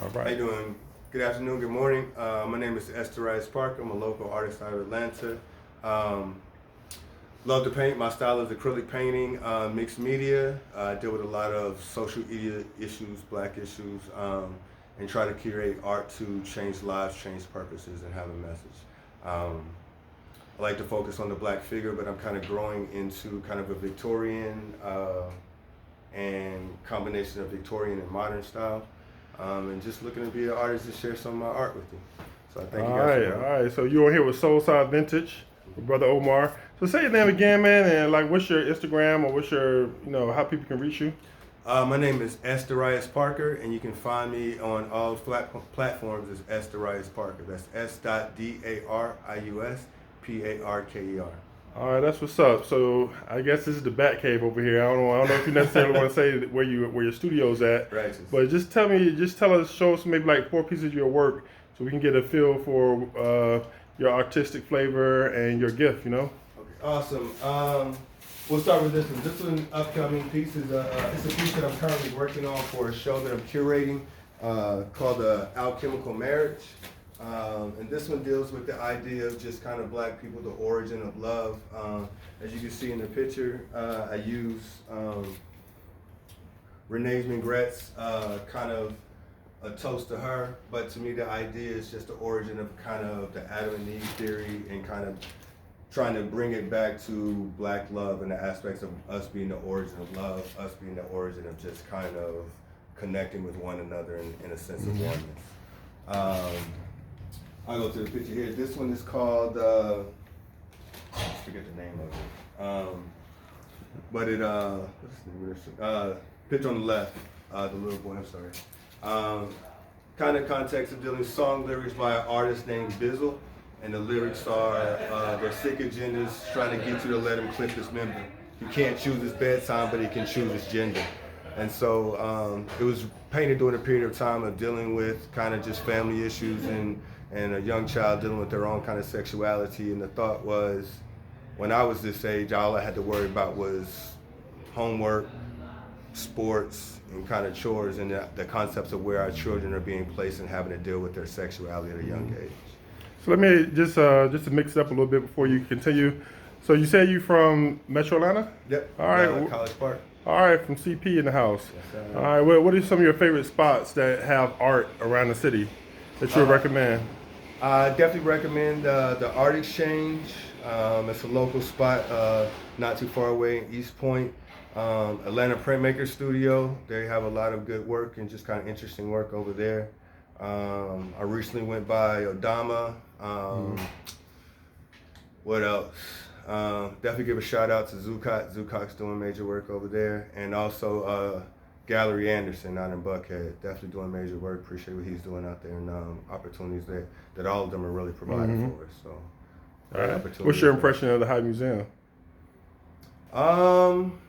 All How right. you doing? Good afternoon, good morning. My name is Esterice Parker. I'm a local artist out of Atlanta. Um, Love to paint. My style is acrylic painting, mixed media. I deal with a lot of social media issues, black issues, and try to curate art to change lives, change purposes, and have a message. Um, I like to focus on the black figure, but I'm kind of growing into kind of a Victorian and combination of Victorian and modern style, and just looking to be an artist to share some of my art with you. So I thank you All guys for right. having All me. right. So you're on here with Soulside Vintage, with Brother Omar. So say your name again, man, and like, what's your Instagram or what's your, how people can reach you? My name is Esterias Parker, and you can find me on all platforms as Esterias Parker. That's S.DARIUS All right, that's what's up. So I guess this is the Bat Cave over here. I don't know if you necessarily want to say where your studio's at, Righteous. but just tell us, show us maybe like four pieces of your work, so we can get a feel for your artistic flavor and your gift. Okay, awesome. We'll start with this one. This one, upcoming piece is it's a piece that I'm currently working on for a show that I'm curating called Alchemical Marriage. And this one deals with the idea of just kind of black people, the origin of love. As you can see in the picture, I use Renee Mingret's kind of a toast to her, but to me the idea is just the origin of kind of the Adam and Eve theory and kind of trying to bring it back to black love and the aspects of us being the origin of love, us being the origin of just kind of connecting with one another in a sense of oneness. I'll go to the picture here. This one is called, I forget the name of it. But it, what's the name of this? Picture on the left, the little boy, I'm sorry. Kind of context of dealing song lyrics by an artist named Bizzle. And the lyrics are, their sick agendas trying to get you to let him clip his member. He can't choose his bedtime, but he can choose his gender. And so it was painted during a period of time of dealing with kind of just family issues and a young child dealing with their own kind of sexuality. And the thought was, when I was this age, all I had to worry about was homework, sports, and kind of chores, and the concepts of where our children are being placed and having to deal with their sexuality at a young age. So let me just to mix it up a little bit before you continue. So you say you from Metro Atlanta? Yep. All right. College Park. All right, from CP in the house. Yes, sir. All right. What are some of your favorite spots that have art around the city that you would recommend? I definitely recommend the Art Exchange. It's a local spot, not too far away in East Point. Atlanta Printmaker Studio. They have a lot of good work and just kind of interesting work over there. I recently went by Odama. What else? Definitely give a shout out to Zucot. Zucot's doing major work over there. And also Gallery Anderson out in Buckhead. Definitely doing major work. Appreciate what he's doing out there and opportunities that all of them are really providing for us. So, All right. opportunities What's your there. impression of the High Museum? Um,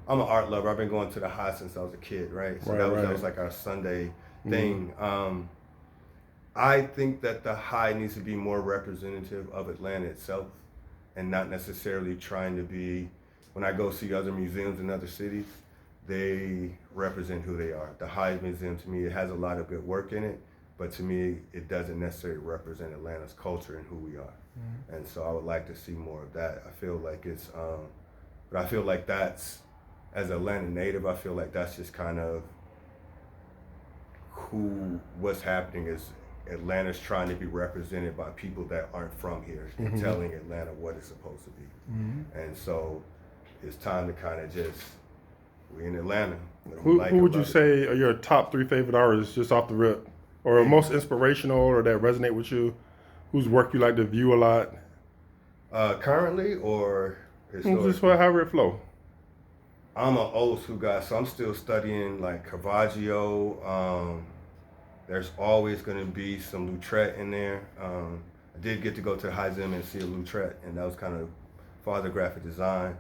I'm an art lover. I've been going to the High since I was a kid, right? So Right, that right. was like our Sunday thing. I think that the High needs to be more representative of Atlanta itself and not necessarily trying to be, when I go see other museums in other cities, they represent who they are. The High Museum, to me, it has a lot of good work in it, but to me, it doesn't necessarily represent Atlanta's culture and who we are. And so I would like to see more of that. I feel like but I feel like that's, as an Atlanta native, I feel like that's just kind of what's happening is Atlanta's trying to be represented by people that aren't from here and telling Atlanta what it's supposed to be. And so it's time to kind of just, we in Atlanta. What we like Who would you about it. say are your top three favorite artists just off the rip? Or most inspirational or that resonate with you? Whose work you like to view a lot? Currently or Just historically? however it flow. I'm an old school guy, so I'm still studying like Caravaggio. There's always going to be some Lautrec in there. I did get to go to the High Zim and see a Lautrec, and that was kind of father graphic design.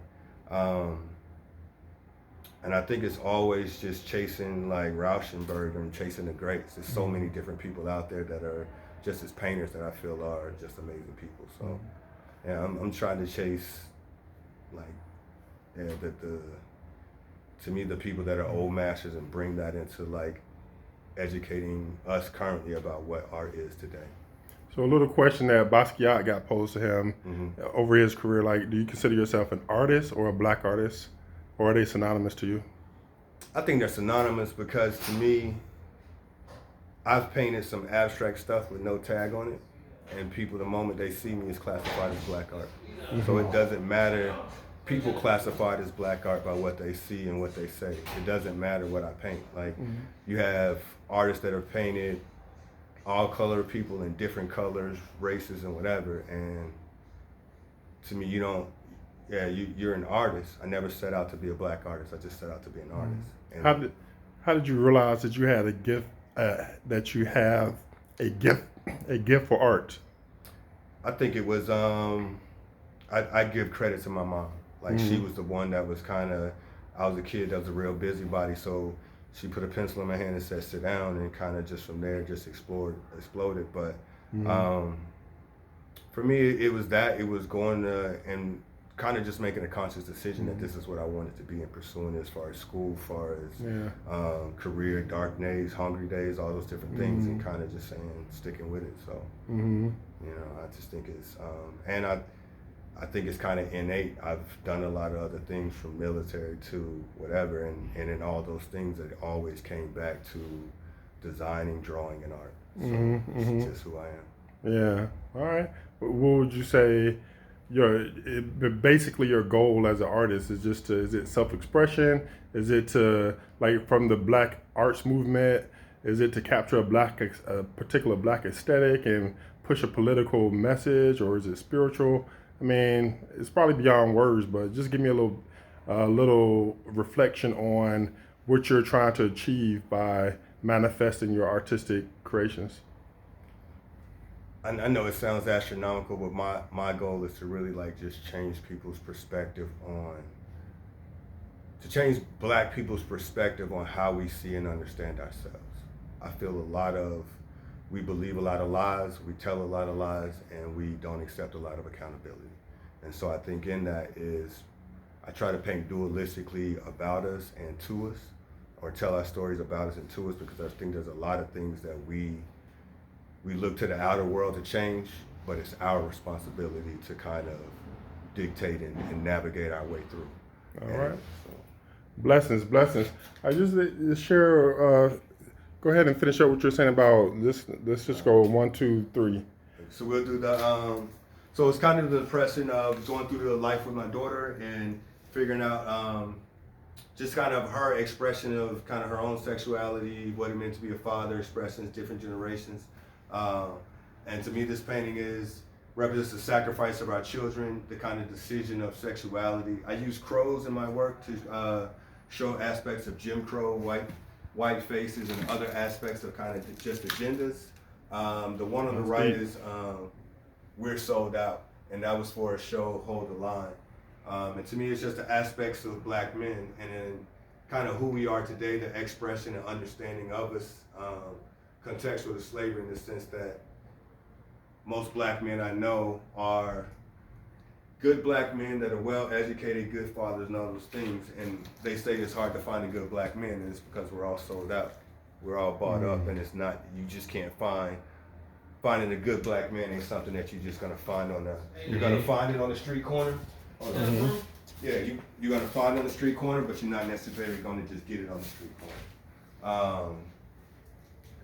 And I think it's always just chasing like Rauschenberg and chasing the greats. There's so many different people out there that are just as painters that I feel are just amazing people. So yeah, I'm trying to chase like the to me the people that are old masters and bring that into like educating us currently about what art is today. So a little question that Basquiat got posed to him over his career, like, do you consider yourself an artist or a black artist, or are they synonymous to you? I think they're synonymous because to me, I've painted some abstract stuff with no tag on it, and people, the moment they see me, is classified as black art. So it doesn't matter. People classify it as black art by what they see and what they say. It doesn't matter what I paint. Like, you have artists that have painted all color people in different colors, races, and whatever. And to me, you're an artist. I never set out to be a black artist. I just set out to be an artist. And How did you realize that you had a gift, that you have a gift for art? I think it was, I give credit to my mom. Like, she was the one that was I was a kid that was a real busybody, so she put a pencil in my hand and said, sit down, and kind of just from there just exploded. But for me, it was going and kind of just making a conscious decision that this is what I wanted to be and pursuing as far as school, as far as career, dark days, hungry days, all those different things, and kind of just saying, sticking with it. So, I just think it's, and I think it's kind of innate. I've done a lot of other things from military to whatever, and in all those things, it always came back to designing, drawing, and art. So it's just who I am. Yeah. All right. What would you say basically your goal as an artist is? Is it self-expression? Is it to, like, from the black arts movement, is it to capture a particular black aesthetic and push a political message, or is it spiritual? I mean, it's probably beyond words, but just give me a little reflection on what you're trying to achieve by manifesting your artistic creations. I know it sounds astronomical, but my goal is to really, like, just change people's perspective to change black people's perspective on how we see and understand ourselves. I feel we believe a lot of lies, we tell a lot of lies, and we don't accept a lot of accountability. And so I think in that is, I try to paint dualistically about us and to us, or tell our stories about us and to us, because I think there's a lot of things that we look to the outer world to change, but it's our responsibility to kind of dictate and navigate our way through. All right. So. Blessings. I just share, go ahead and finish up what you're saying about this. Let's just go 1, 2, 3. So we'll do so it's kind of the depression of going through the life with my daughter and figuring out just kind of her expression of kind of her own sexuality, what it meant to be a father, expressions, different generations. And to me, this painting represents the sacrifice of our children, the kind of decision of sexuality. I use crows in my work to show aspects of Jim Crow, white faces, and other aspects of kind of just agendas. The one on the right is We're Sold Out, and that was for a show, Hold the Line. And to me, it's just the aspects of black men and then kind of who we are today, the expression and understanding of us, contextual to slavery, in the sense that most black men I know are good black men that are well educated, good fathers, and all those things. And they say it's hard to find a good black man, and it's because we're all sold out. We're all bought up, and it's not, you just can't finding a good black man ain't something that you're just gonna find you're gonna find it on the street corner. Yeah, you're gonna find it on the street corner, but you're not necessarily gonna just get it on the street corner.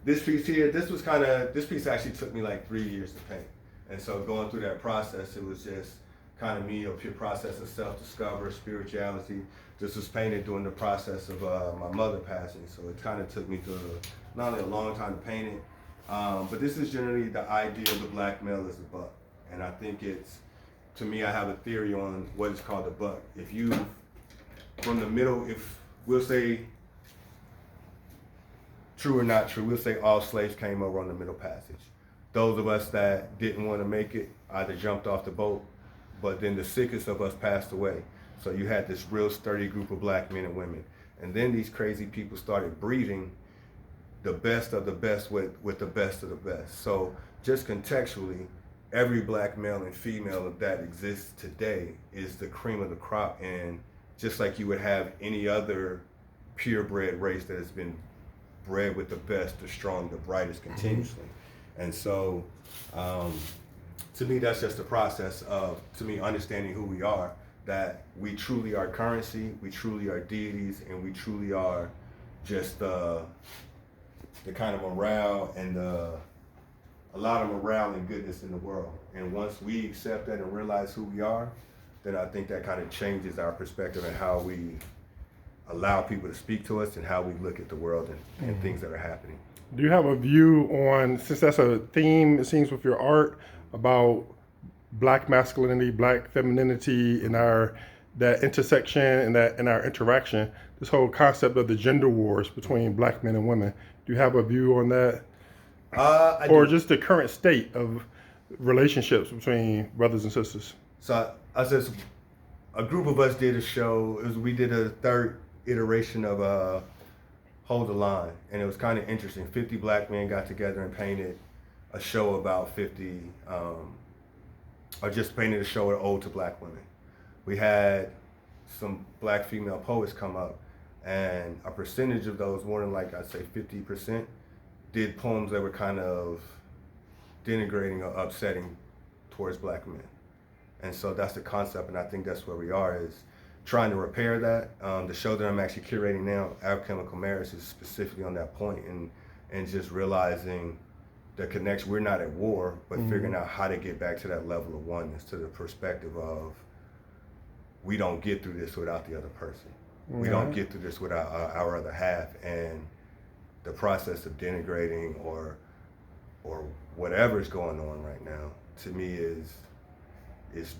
This piece here, this piece actually took me like 3 years to paint. And so going through that process, it was just kind of me, a pure process of self-discovery, spirituality. This was painted during the process of my mother passing. So it kind of took me through not only a long time to paint it, but this is generally the idea of the black male as a buck. And I think to me, I have a theory on what is called a buck. From the middle, if we'll say, true or not true, we'll say all slaves came over on the Middle Passage. Those of us that didn't want to make it either jumped off the boat, but then the sickest of us passed away. So you had this real sturdy group of black men and women. And then these crazy people started breeding the best of the best with the best of the best. So just contextually, every black male and female that exists today is the cream of the crop. And just like you would have any other purebred race that has been bred with the best, the strong, the brightest continuously. And so, to me, that's just the process of, to me, understanding who we are, that we truly are currency, we truly are deities, and we truly are just the kind of morale and a lot of morale and goodness in the world. And once we accept that and realize who we are, then I think that kind of changes our perspective and how we allow people to speak to us and how we look at the world and things that are happening. Do you have a view on, since that's a theme, it seems, with your art, about Black masculinity, Black femininity, and that intersection and that in our interaction, this whole concept of the gender wars between Black men and women? Do you have a view on that? Or just the current state of relationships between brothers and sisters? So I said, a group of us did a show. We did a third iteration of Hold the Line, and it was kind of interesting. 50 Black men got together and painted a show about 50, or just painted a show ode to Black women. We had some Black female poets come up, and a percentage of those, more than like I'd say 50%, did poems that were kind of denigrating or upsetting towards Black men. And so that's the concept, and I think that's where we are, is trying to repair that. The show that I'm actually curating now, Alchemical Marriage, is specifically on that point, and just realizing the connection. We're not at war, but figuring out how to get back to that level of oneness, to the perspective of, we don't get through this without the other person. We don't get through this without our other half. And the process of denigrating or whatever's going on right now, to me, is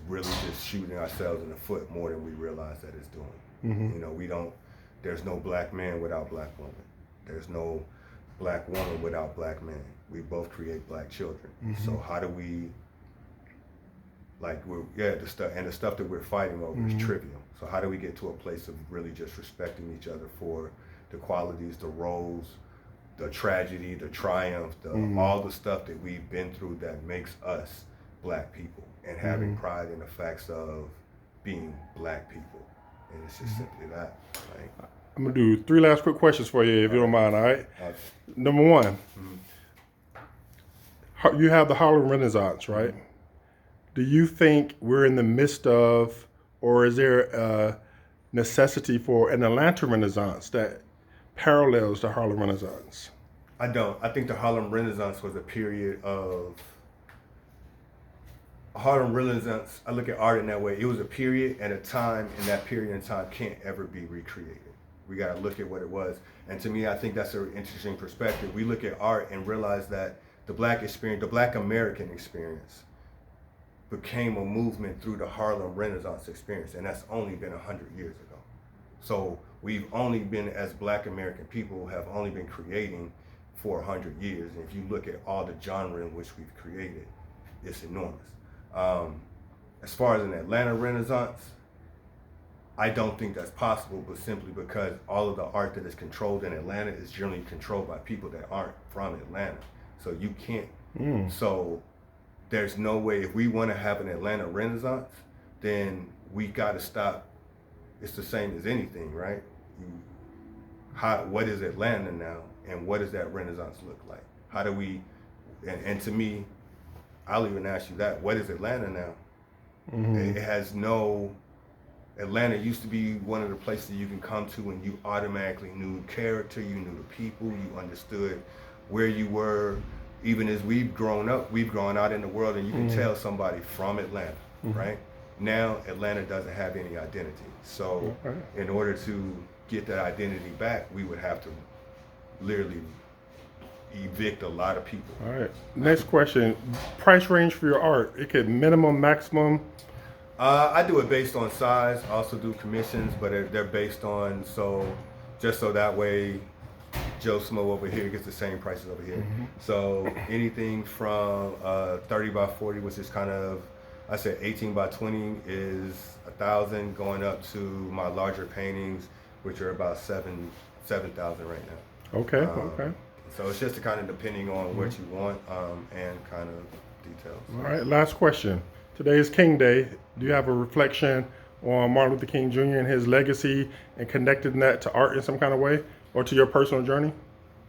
really just shooting ourselves in the foot more than we realize that it's doing. You know, there's no Black man without Black woman. There's no Black woman without Black man. We both create Black children. So how do we, the stuff that we're fighting over is trivial. So how do we get to a place of really just respecting each other for the qualities, the roles, the tragedy, the triumph, all the stuff that we've been through that makes us Black people, and having pride in the facts of being Black people. And it's just simply that. Right? I'm gonna do 3 last quick questions for you, if you don't mind, all right? Number one, you have the Harlem Renaissance, right? Do you think we're in the midst of, or is there a necessity for an Atlanta Renaissance that parallels the Harlem Renaissance? I don't. I think the Harlem Renaissance was a period of, Harlem Renaissance, I look at art in that way. It was a period and a time, and that period and time can't ever be recreated. We gotta look at what it was. And to me, I think that's an interesting perspective. We look at art and realize that the Black experience, the Black American experience, became a movement through the Harlem Renaissance experience, and that's only been 100 years ago. So we've only been, as Black American people, have only been creating for 100 years. And if you look at all the genre in which we've created, it's enormous. As far as an Atlanta Renaissance, I don't think that's possible, but simply because all of the art that is controlled in Atlanta is generally controlled by people that aren't from Atlanta. So you can't. So there's no way, if we want to have an Atlanta Renaissance, then we got to stop. It's the same as anything, right? What is Atlanta now, and what does that Renaissance look like? How do we, and to me, I'll even ask you that, what is Atlanta now? It has no, Atlanta used to be one of the places you can come to and you automatically knew character, you knew the people, you understood where you were. Even as we've grown up, we've gone out in the world and you can tell somebody from Atlanta, right? Now, Atlanta doesn't have any identity. So in order to get that identity back, we would have to literally evict a lot of people. All right, next question. Price range for your art, it could minimum, maximum? I do it based on size. I also do commissions, but they're based on, just so that way Joe Smo over here gets the same prices over here. So anything from 30 by 40, which is kind of, I said 18 by 20 is 1,000, going up to my larger paintings, which are about 7,000 right now. Okay, okay. So it's just kind of depending on what you want and kind of details. All right, last question. Today is King Day. Do you have a reflection on Martin Luther King Jr. and his legacy and connecting that to art in some kind of way or to your personal journey?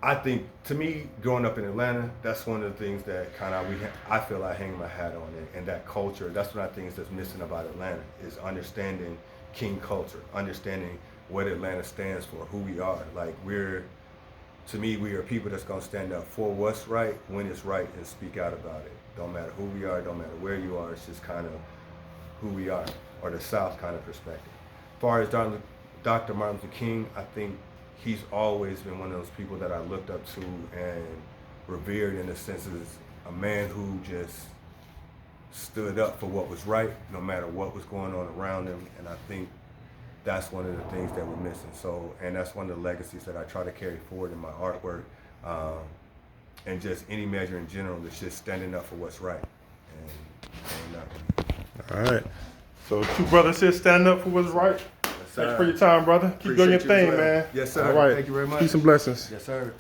I think, to me, growing up in Atlanta, that's one of the things that kind of I feel I hang my hat on it, and that culture. That's one of the things that's missing about Atlanta is understanding King culture, understanding what Atlanta stands for, who we are. Like to me, we are people that's gonna stand up for what's right when it's right and speak out about it. Don't matter who we are, don't matter where you are. It's just kind of who we are, or the South kind of perspective. As far as Dr. Martin Luther King, I think he's always been one of those people that I looked up to and revered in the sense as a man who just stood up for what was right, no matter what was going on around him. And I think that's one of the things that we're missing. So, and that's one of the legacies that I try to carry forward in my artwork, and just any measure in general. That's just standing up for what's right. All right. So 2 brothers here standing up for what's right. Thanks for your time, brother. Keep doing your thing, man. Yes, sir. All right. Thank you very much. Peace and blessings. Yes, sir.